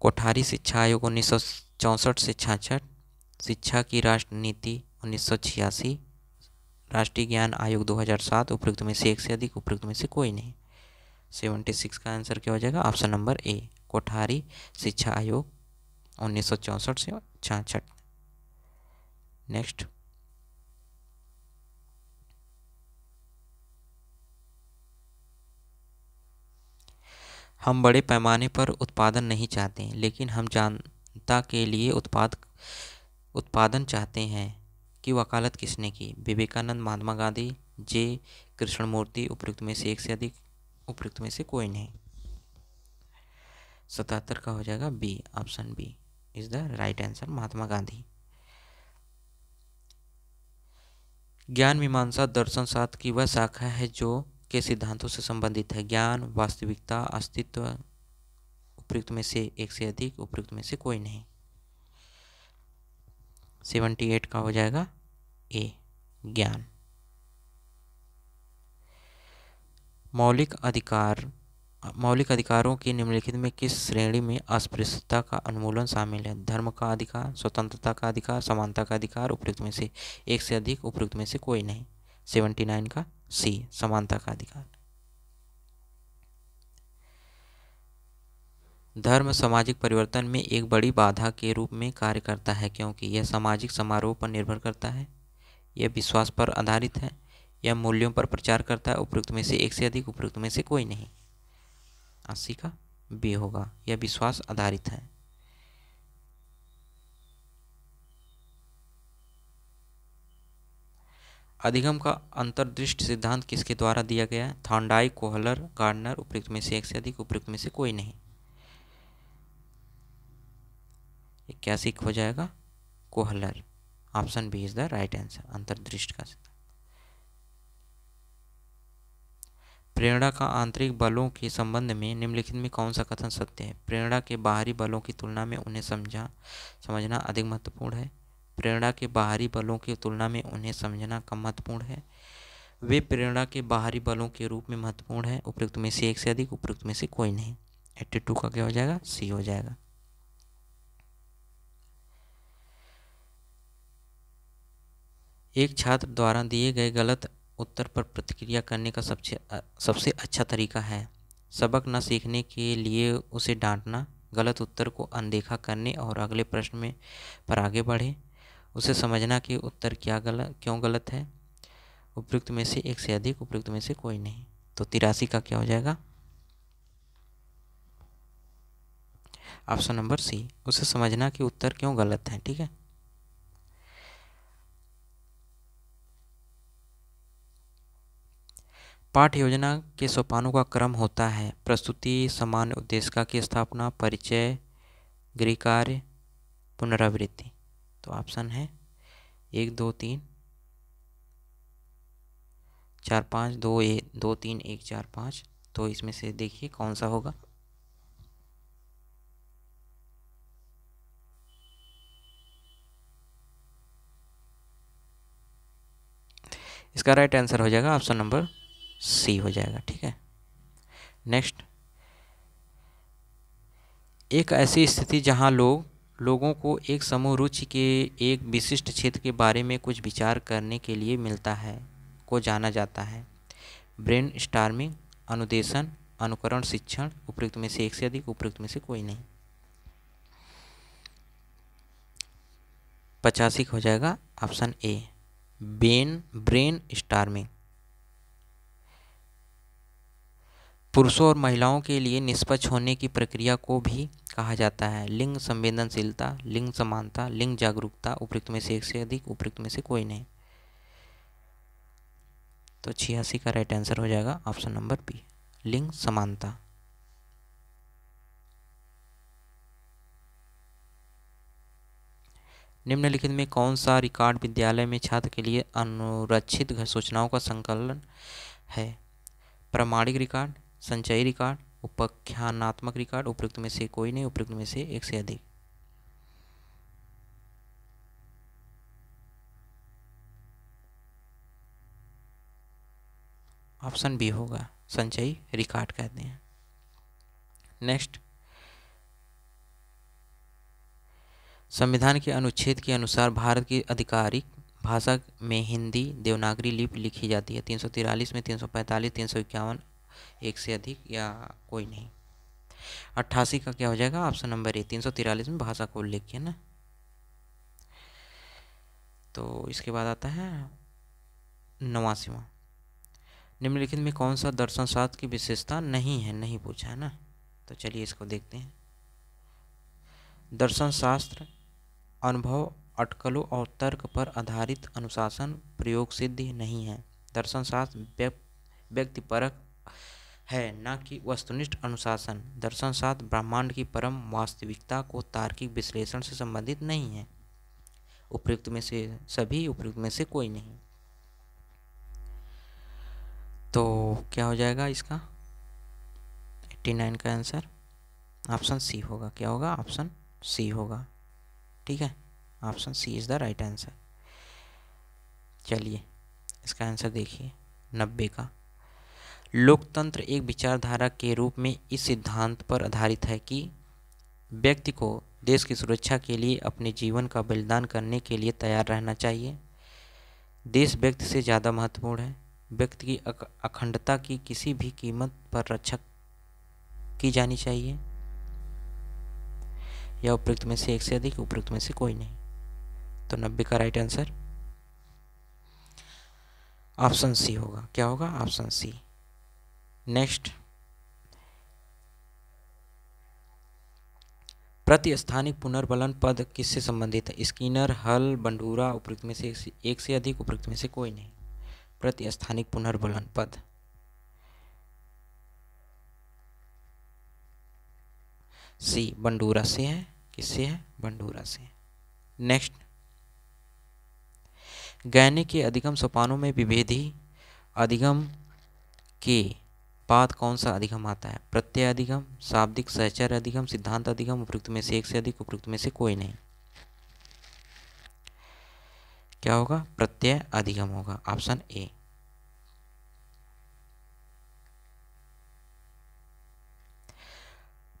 कोठारी शिक्षा आयोग 1964 से 66, शिक्षा की राष्ट्र नीति 1986, राष्ट्रीय ज्ञान आयोग 2007। उपयुक्त में से एक से अधिक, उपयुक्त में से कोई नहीं। 76 का आंसर क्या हो जाएगा? ऑप्शन नंबर ए, कोठारी शिक्षा आयोग 1964 से 66। नेक्स्ट, हम बड़े पैमाने पर उत्पादन नहीं चाहते हैं, लेकिन हम जनता के लिए उत्पादन चाहते हैं की वकालत किसने की? विवेकानंद, महात्मा गांधी, जे कृष्णमूर्ति। उपयुक्त में से एक से अधिक, उपयुक्त में से कोई नहीं। 77 का हो जाएगा B, option B is the right answer, Mahatma Gandhi. ज्ञान मीमांसा दर्शन शास्त्र की वह शाखा है जो के सिद्धांतों से संबंधित है? ज्ञान, वास्तविकता, अस्तित्व। उपयुक्त में से एक से अधिक, उपयुक्त में से कोई नहीं। 78 का हो जाएगा ए, ज्ञान। मौलिक अधिकारों की निम्नलिखित में किस श्रेणी में अस्पृश्यता का उन्मूलन शामिल है? धर्म का अधिकार, स्वतंत्रता का अधिकार, समानता का अधिकार। उपयुक्त में से एक से अधिक, उपयुक्त में से कोई नहीं। 79 का सी, समानता का अधिकार। धर्म सामाजिक परिवर्तन में एक बड़ी बाधा के रूप में कार्य करता है क्योंकि यह सामाजिक समारोह पर निर्भर करता है, यह विश्वास पर आधारित है, यह मूल्यों पर प्रचार करता है। उपयुक्त में से एक से अधिक, उपयुक्त में से कोई नहीं। 80 का बी होगा, यह विश्वास आधारित है। अधिगम का अंतर्दृष्टि सिद्धांत किसके द्वारा दिया गया है? Thorndike, Kohler, Gardner. उपयुक्त में से एक से अधिक, उपयुक्त में से कोई नहीं। 81 हो जाएगा Kohler, option B is the right answer, अंतर्दृष्टि का सिद्धांत। प्रेरणा का आंतरिक बलों के संबंध में निम्नलिखित में कौन सा कथन सत्य है? प्रेरणा के बाहरी बलों की तुलना में उन्हें समझना अधिक महत्वपूर्ण है। प्रेरणा के बाहरी बलों की तुलना में उन्हें समझना कम महत्वपूर्ण है। वे प्रेरणा के बाहरी बलों के रूप में महत्वपूर्ण है। उपयुक्त में से एक से अधिक, उपयुक्त में से कोई नहीं। 82 का क्या हो जाएगा? सी हो जाएगा। एक छात्र द्वारा दिए गए गलत उत्तर पर प्रतिक्रिया करने का सबसे अच्छा तरीका है सबक न सीखने के लिए उसे डांटना, गलत उत्तर को अनदेखा करने और अगले प्रश्न में पर आगे बढ़े, उसे समझना कि उत्तर क्यों गलत है। उपयुक्त में से एक से अधिक, उपयुक्त में से कोई नहीं। तो 83 का क्या हो जाएगा? ऑप्शन नंबर सी, उसे समझना कि उत्तर क्यों गलत है। ठीक है, पाठ्य योजना के सोपानों का क्रम होता है प्रस्तुति, सामान्य उद्देशिका की स्थापना, परिचय, गृह कार्य, पुनरावृत्ति। तो ऑप्शन है 1 2 3 4 5, 2 3 1 4 5। तो इसमें से देखिए कौन सा होगा। इसका राइट आंसर हो जाएगा ऑप्शन नंबर सी हो जाएगा। ठीक है, नेक्स्ट, एक ऐसी स्थिति जहां लोग लोगों को एक समूह रुचि के एक विशिष्ट क्षेत्र के बारे में कुछ विचार करने के लिए मिलता है को जाना जाता है। ब्रेन स्टार्मिंग, अनुदेशन, अनुकरण, शिक्षण। उपयुक्त में से एक से अधिक, उपयुक्त में से कोई नहीं। 85 हो जाएगा ऑप्शन ए, ब्रेन स्टार्मिंग। पुरुषों और महिलाओं के लिए निष्पक्ष होने की प्रक्रिया को भी कहा जाता है लिंग संवेदनशीलता, लिंग समानता, लिंग जागरूकता। उपयुक्त में से एक से अधिक, उपयुक्त में से कोई नहीं। तो 86 का राइट आंसर हो जाएगा ऑप्शन नंबर बी, लिंग समानता। निम्नलिखित में कौन सा रिकॉर्ड विद्यालय में छात्र के लिए अनुरक्षित सूचनाओं का संकलन है? प्रामाणिक रिकॉर्ड, संचयी रिकॉर्ड, उपाख्यानात्मक रिकॉर्ड। उपयुक्त में से कोई नहीं, उपयुक्त में से एक से अधिक। ऑप्शन बी होगा, संचयी रिकॉर्ड कहते हैं। नेक्स्ट, संविधान के अनुच्छेद के अनुसार भारत की आधिकारिक भाषा में हिंदी देवनागरी लिपि लिखी जाती है। 343 में, 345, 351, एक से अधिक या कोई नहीं। 88 का क्या हो जाएगा ऑप्शन नंबर ए, 343 में भाषा को उल्लेख किया ना। तो इसके बाद आता है 89वां, निम्नलिखित में कौन सा दर्शन शास्त्र की विशेषता नहीं है? नहीं पूछा है ना, तो चलिए इसको देखते हैं। दर्शन शास्त्र अनुभव, अटकलों और तर्क पर आधारित अनुशासन प्रयोग सिद्ध नहीं है। दर्शन शास्त्र व्यक्तिपरक है, न कि वस्तुनिष्ठ अनुशासन। दर्शन शास्त्र ब्रह्मांड की परम वास्तविकता को तार्किक विश्लेषण से संबंधित नहीं है। उपयुक्त में से सभी, उपयुक्त में से कोई नहीं। तो क्या हो जाएगा इसका 89 का आंसर? ऑप्शन सी होगा। क्या होगा? ऑप्शन सी होगा। ठीक है, option C is the right answer. चलिए इसका आंसर देखिए 90 का। लोकतंत्र एक विचारधारा के रूप में इस सिद्धांत पर आधारित है कि व्यक्ति को देश की सुरक्षा के लिए अपने जीवन का बलिदान करने के लिए तैयार रहना चाहिए। देश व्यक्ति से ज़्यादा महत्वपूर्ण है। व्यक्ति की अखंडता की किसी भी कीमत पर रक्षा की जानी चाहिए। या उपयुक्त में से एक से अधिक, उपयुक्त में से कोई नहीं। तो 90 का राइट आंसर ऑप्शन सी होगा। क्या होगा? Option C. नेक्स्ट, प्रतिस्थानिक पुनर्बलन पद किससे संबंधित है? स्किनर, हल, बंडूरा। उपयुक्त में से एक से अधिक, उपयुक्त में से कोई नहीं। प्रतिस्थानिक पुनर्बलन पद सी, बंडूरा से है। किससे है? बंडूरा से। नेक्स्ट, गैने के अधिगम सोपानों में विभेदी अधिगम के बाद कौन सा अधिगम आता है? प्रत्यय अधिगम, शाब्दिक सहचर्य अधिगम, सिद्धांत अधिगम। उपयुक्त में से एक से अधिक, उपयुक्त में से कोई नहीं। क्या होगा? प्रत्यय अधिगम होगा, ऑप्शन ए।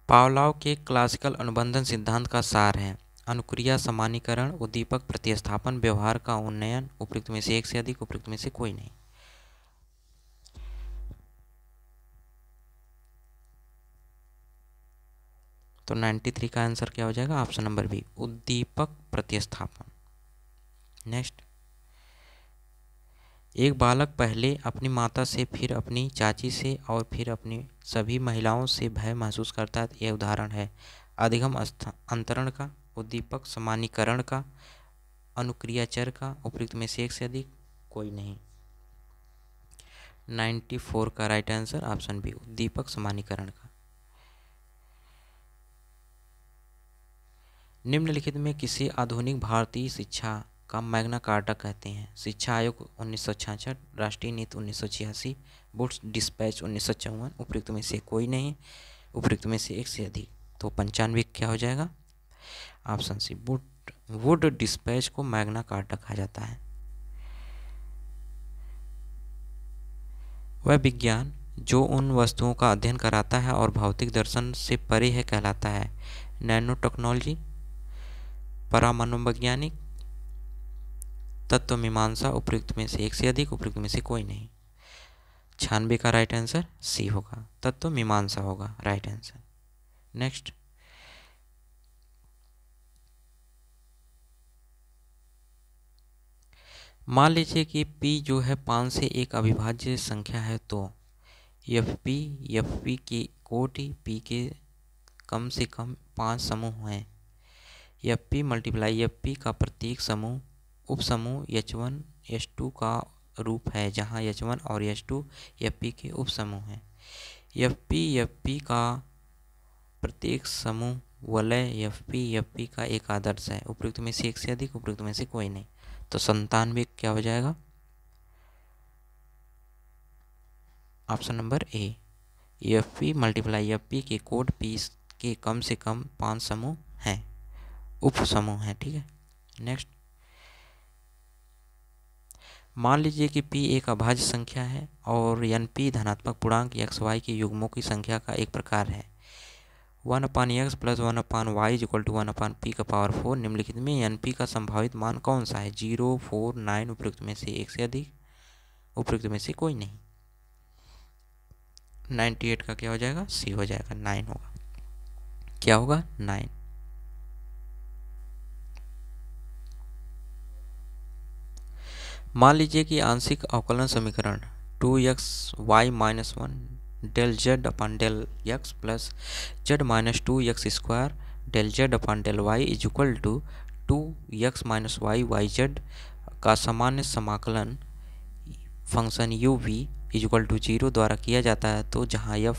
पावलोव के क्लासिकल अनुबंधन सिद्धांत का सार है अनुक्रिया, सामान्यीकरण, उद्दीपक, प्रतिस्थापन, व्यवहार का उन्नयन। उपयुक्त में से एक से अधिक, उपयुक्त में से कोई नहीं। तो 93 का आंसर क्या हो जाएगा? ऑप्शन नंबर बी, उद्दीपक प्रतिस्थापन। नेक्स्ट, एक बालक पहले अपनी माता से, फिर अपनी चाची से और फिर अपनी सभी महिलाओं से भय महसूस करता है। यह उदाहरण है अधिगम अंतरण का, उद्दीपक सामान्यीकरण का, अनुक्रियाचर का। उपयुक्त में से एक से अधिक, कोई नहीं। 94 का राइट आंसर ऑप्शन बी, उद्दीपक सामान्यीकरण का। निम्नलिखित में किसी आधुनिक भारतीय शिक्षा का मैग्ना कार्टा कहते हैं? शिक्षा आयोग 1966, राष्ट्रीय नीति 1986, वुड्स डिस्पैच 1954। उपयुक्त में से कोई नहीं, उपयुक्त में से एक से अधिक। तो 95 क्या हो जाएगा? ऑप्शन सी, वुड डिस्पैच को मैग्ना कार्टा कहा जाता है। वह विज्ञान जो उन वस्तुओं का अध्ययन कराता है और भौतिक दर्शन से परे है कहलाता है नैनो टेक्नोलॉजी, परामनोवैज्ञानिक, तत्व मीमांसा, उपयुक्त में से एक से अधिक, उपयुक्त में से कोई नहीं। 96 का राइट आंसर सी होगा, तत्व मीमांसा होगा राइट आंसर। नेक्स्ट, मान लीजिए कि P जो है 5 से एक अविभाज्य संख्या है, तो एफ की कोटि P के कम से कम 5 समूह हैं। P मल्टीप्लाई P का प्रत्येक समूह उप समूह H1 H2 का रूप है, जहां H1 और H2 P के उप समूह हैं। P का प्रत्येक समूह वलय P का एक आदर्श है। उपयुक्त में से एक से अधिक, उपयुक्त में से कोई नहीं। तो 97 क्या हो जाएगा? Option number A. P multiply P के कोड P के कम से कम 5 समूह हैं, उप समूह हैं, ठीक है। नेक्स्ट, मान लीजिए कि P एक अभाज्य संख्या है और NP धनात्मक पूर्णांक XY के युग्मों की संख्या का एक प्रकार है। 1/x plus 1/y is equal to 1/p का पावर 4। निम्नलिखित में NP का संभावित मान कौन सा है? 0, 4, 9। उपयुक्त में से एक से अधिक, उपयुक्त में से कोई नहीं। 98 का क्या हो जाएगा? सी हो जाएगा, 9 होगा। क्या होगा? 9। मान लीजिए कि आंशिक अवकलन समीकरण 2xy minus 1 del z upon del x plus z minus 2x² del z upon del y is equal to 2x minus y z का सामान्य समाकलन function u v is equal to 0 द्वारा किया जाता है, तो जहाँ f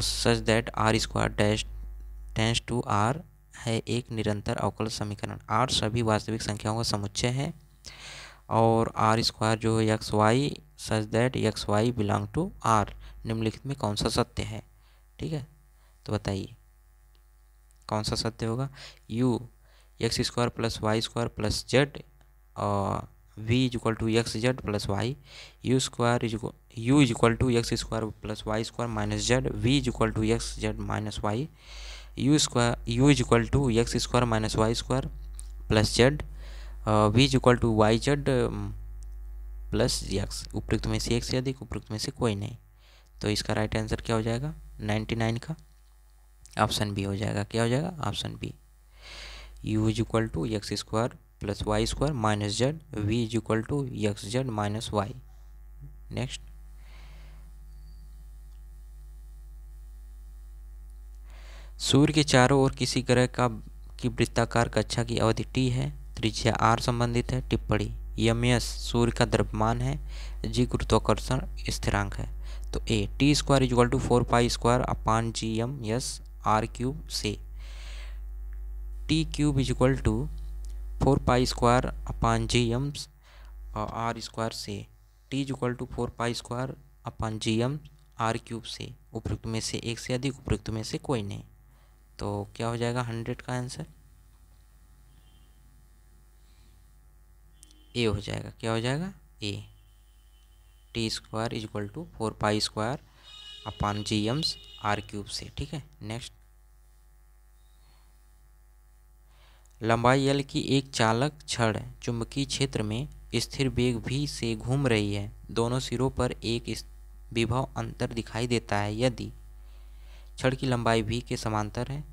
such that r² dash tends to r है एक निरंतर अवकल समीकरण। r सभी वास्तविक संख्याओं का समुच्चय है और r² जो है xy such that xy belong to r। निम्नलिखित में कौन सा सत्य है? ठीक है, तो बताइए कौन सा सत्य होगा? u x² plus y² plus z v is equal to x z plus y, u is equal to x² plus y² minus Z, v is equal to x Z minus y, u is equal to x² minus y² plus z, v is equal to y z plus x. उपयुक्त में से एक से अधिक, उपयुक्त में से कोई नहीं। तो इसका राइट आंसर क्या हो जाएगा? 99 का ऑप्शन बी हो जाएगा। क्या हो जाएगा? Option B. u is equal to x² plus y² minus Z, v is equal to x Z minus Y. Next, सूर्य के चारों ओर किसी ग्रह की वृत्ताकार कक्षा की अवधि t है, त्रिज्या r संबंधित है। टिप्पणी, यमयस सूर्य का द्रव्यमान है, g गुरुत्वाकर्षण स्थिरांक है। तो a t² is equal to 4π² upon gm r³ से t³ is equal to 4π² upon gm r² से t is equal to 4π² upon gm r³ से। उपयुक्त में से एक से अधिक, उपयुक्त में से कोई नहीं। तो क्या हो जाएगा 100 का आंसर? ए हो जाएगा। क्या हो जाएगा? A. t² is equal to 4π² upon gm r³ से, ठीक है। नेक्स्ट, लंबाई l की एक चालक छड़ चुंबकीय क्षेत्र में स्थिर वेग v से घूम रही है। दोनों सिरों पर एक विभव अंतर दिखाई देता है। यदि छड़ की लंबाई v के समांतर है,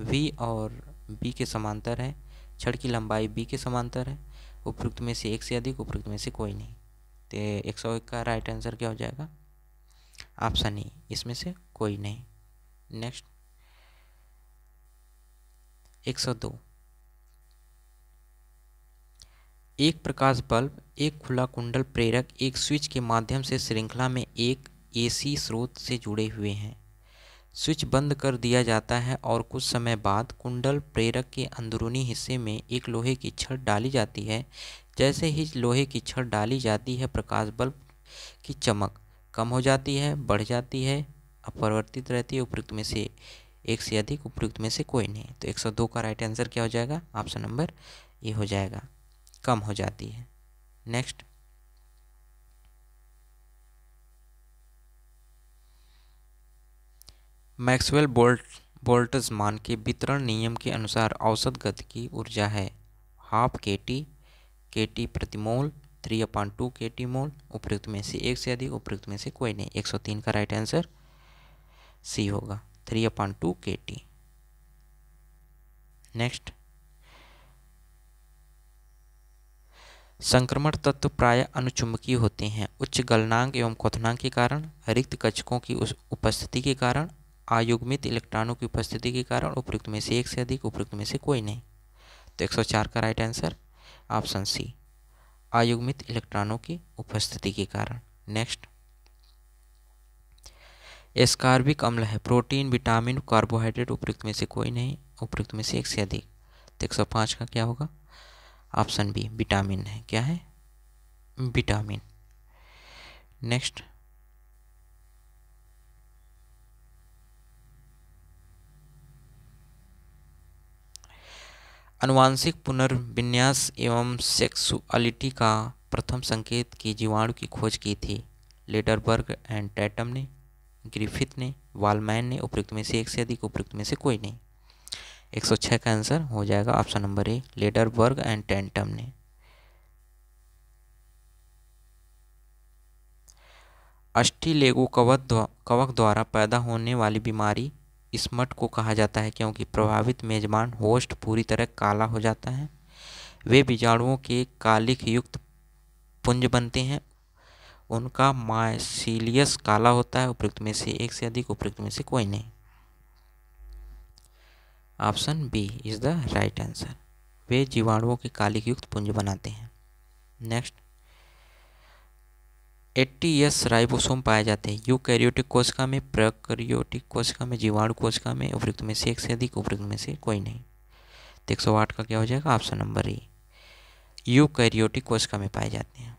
v और b के समांतर है, छड़ की लंबाई b के समांतर है, उपयुक्त में से एक से अधिक, उपयुक्त में से कोई नहीं। तो 101 का राइट आंसर क्या हो जाएगा? ऑप्शन ई, इसमें से कोई नहीं। नेक्स्ट, 102, एक प्रकाश बल्ब, एक खुला कुंडल प्रेरक एक स्विच के माध्यम से श्रृंखला में एक AC स्रोत से जुड़े हुए हैं। स्विच बंद कर दिया जाता है और कुछ समय बाद कुंडल प्रेरक के अंदरूनी हिस्से में एक लोहे की छड़ डाली जाती है। जैसे ही लोहे की छड़ डाली जाती है, प्रकाश बल्ब की चमक कम हो जाती है, बढ़ जाती है, अपरिवर्तित रहती है। उपयुक्त में से एक से अधिक, उपयुक्त में से कोई नहीं। तो 102 का राइट आंसर क्या हो जाएगा? ऑप्शन नंबर ए हो जाएगा, कम हो जाती है। नेक्स्ट, मैक्सवेल बोल्ट्जमान के वितरण नियम के अनुसार औसत गति की ऊर्जा है हाफ केटी प्रति मोल 3/2 केटी मोल। उपयुक्त में से एक से अधिक, उपयुक्त में से कोई नहीं। 103 का राइट आंसर सी होगा, 3/2 केटी। नेक्स्ट, संक्रमण तत्व प्रायः अनुचुंबकीय होते हैं उच्च गलनांक एवं क्वथनांक के कारण, रिक्त कक्षकों की उपस्थिति के कारण, अयुग्मित इलेक्ट्रॉनों की उपस्थिति के कारण। उपयुक्त में से एक से अधिक, उपयुक्त में से कोई नहीं। तो 104 का राइट आंसर ऑप्शन सी, अयुग्मित इलेक्ट्रॉनों की उपस्थिति के कारण। नेक्स्ट, एस्कॉर्बिक अम्ल है प्रोटीन, विटामिन, कार्बोहाइड्रेट। उपयुक्त में से कोई नहीं, उपयुक्त में से एक से अधिक। तो 105 का क्या होगा, ऑप्शन बी, विटामिन है। क्या है, विटामिन। नेक्स्ट, आनुवांशिक पुनर्विन्यास एवं सेक्सुअलिटी का प्रथम संकेत की जीवाणु की खोज की थी लेडरबर्ग एंड टैटम ने, ग्रिफिथ ने, वालमैन ने। उपयुक्त में से एक से अधिक, उपयुक्त में से कोई नहीं। 106 का आंसर हो जाएगा option number A, Lederberg and Tatum ने। अस्टिलेगो कवक द्वारा पैदा होने वाली बीमारी स्मट को कहा जाता है क्योंकि प्रभावित मेजबान होस्ट पूरी तरह काला हो जाता है। वे बीजाणुओं के कालिख युक्त पुंज बनते हैं, उनका माइसीलियस काला होता है। उपयुक्त में से एक से अधिक, उपयुक्त में से कोई नहीं। Option B is the right answer, वे जीवाणुओं के कालिख युक्त पुंज बनाते हैं। नेक्स्ट, 80S राइबोसोम पाए जाते हैं यूकैरियोटिक कोशिका में, प्रोकैरियोटिक कोशिका में, जीवाणु कोशिका में। उपयुक्त में से एक से अधिक, उपयुक्त में से कोई नहीं। तो 108 का क्या हो जाएगा, ऑप्शन नंबर ए, यूकैरियोटिक कोशिका में पाए जाते हैं।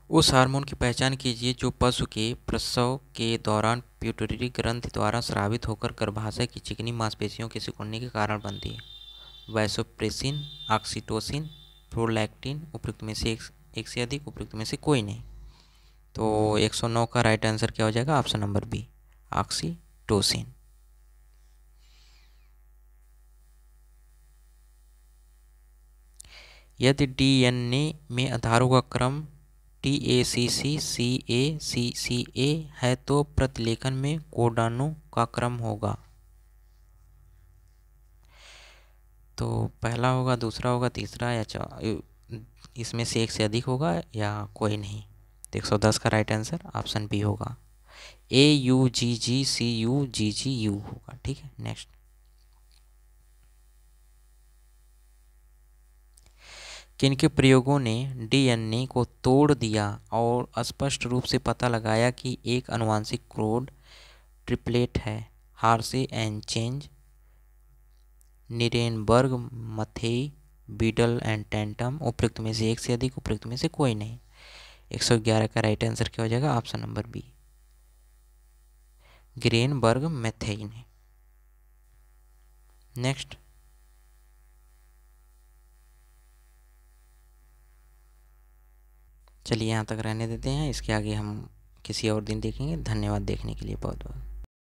उस हार्मोन की पहचान कीजिए जो पशु के प्रसव के दौरान प्यूटरी ग्रंथि द्वारा स्रावित होकर गर्भाशय की चिकनी मांसपेशियों के सिकुड़ने के कारण बनती है। Vasopressin, oxytocin, prolactin. उपयुक्त में से एक से अधिक, उपयुक्त में से कोई नहीं। तो 109 का राइट आंसर क्या हो जाएगा, ऑप्शन नंबर बी, ऑक्सीटोसिन। यदि डीएनए में आधारों का क्रम TACC CACCA है तो प्रतिलेखन में कोडानों का क्रम होगा। तो पहला होगा, दूसरा होगा, तीसरा या इसमें से एक से अधिक होगा या कोई नहीं। तो 110 का राइट आंसर ऑप्शन बी होगा, AUGGCUGGU होगा। ठीक है। नेक्स्ट, किनके प्रयोगों ने डीएनए को तोड़ दिया और स्पष्ट रूप से पता लगाया कि एक आनुवंशिक कोड ट्रिपलेट है। हार्शे एंड चेंज, Nirenberg, Matthaei, Beadle and Tatum. उपयुक्त में से एक से अधिक, उपयुक्त में से कोई नहीं। 111 का राइट आंसर क्या हो जाएगा, ऑप्शन नंबर बी, ग्रेनबर्ग मैथेई ने। नेक्स्ट, चलिए यहाँ तक रहने देते हैं, इसके आगे हम किसी और दिन देखेंगे। धन्यवाद देखने के लिए बहुत बहुत।